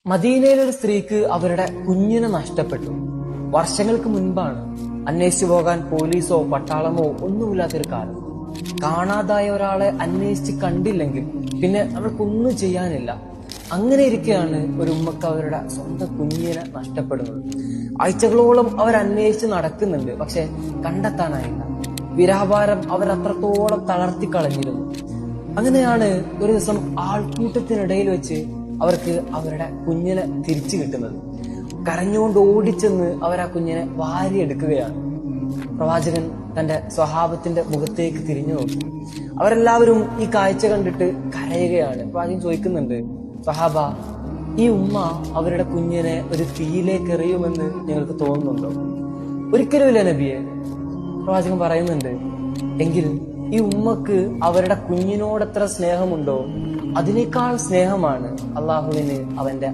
മദീനയിലെ ഒരു സ്ത്രീക്ക് അവരുടെ കുഞ്ഞിനെ നഷ്ടപ്പെട്ടു. വർഷങ്ങൾക്ക് മുൻപാണ്. അന്വേഷിച്ചു പോകാൻ പോലീസോ പട്ടാളമോ ഒന്നുമില്ലാത്തൊരു കാലം. കാണാതായ ഒരാളെ അന്വേഷിച്ച് കണ്ടില്ലെങ്കിൽ പിന്നെ അവർക്കൊന്നും ചെയ്യാനില്ല. അങ്ങനെ ഇരിക്കെയാണ് ഒരു ഉമ്മക്ക് അവരുടെ സ്വന്തം കുഞ്ഞിനെ നഷ്ടപ്പെടുന്നത്. ആഴ്ചകളോളം അവർ അന്വേഷിച്ച് നടക്കുന്നുണ്ട്, പക്ഷെ കണ്ടെത്താനായില്ല. വിരഹഭാരം അവരത്രത്തോളം തളർത്തിക്കളഞ്ഞിരുന്നു. അങ്ങനെയാണ് ഒരു ദിവസം ആൾക്കൂട്ടത്തിനിടയിൽ വെച്ച് അവർക്ക് അവരുടെ കുഞ്ഞിനെ തിരിച്ചു കിട്ടുന്നത്. കരഞ്ഞുകൊണ്ട് ഓടിച്ചെന്ന് അവർ ആ കുഞ്ഞിനെ വാരിയെടുക്കുകയാണ്. പ്രവാചകൻ തന്റെ സ്വഹാബത്തിന്റെ മുഖത്തേക്ക് തിരിഞ്ഞു നോക്കി. അവരെല്ലാവരും ഈ കാഴ്ച കണ്ടിട്ട് കരയുകയാണ്. പ്രവാചകൻ ചോദിക്കുന്നുണ്ട്, സ്വഹാബ, ഈ ഉമ്മ അവരുടെ കുഞ്ഞിനെ ഒരു തീയിലേക്ക് എറിയുമെന്ന് നിങ്ങൾക്ക് തോന്നുന്നുണ്ടോ? ഒരിക്കലുമില്ല നബിയെ. പ്രവാചകൻ പറയുന്നുണ്ട്, എങ്കിൽ ഈ ഉമ്മക്ക് അവരുടെ കുഞ്ഞിനോട് എത്ര സ്നേഹമുണ്ടോ അതിനേക്കാൾ സ്നേഹമാണ് അള്ളാഹുവിന് അവന്റെ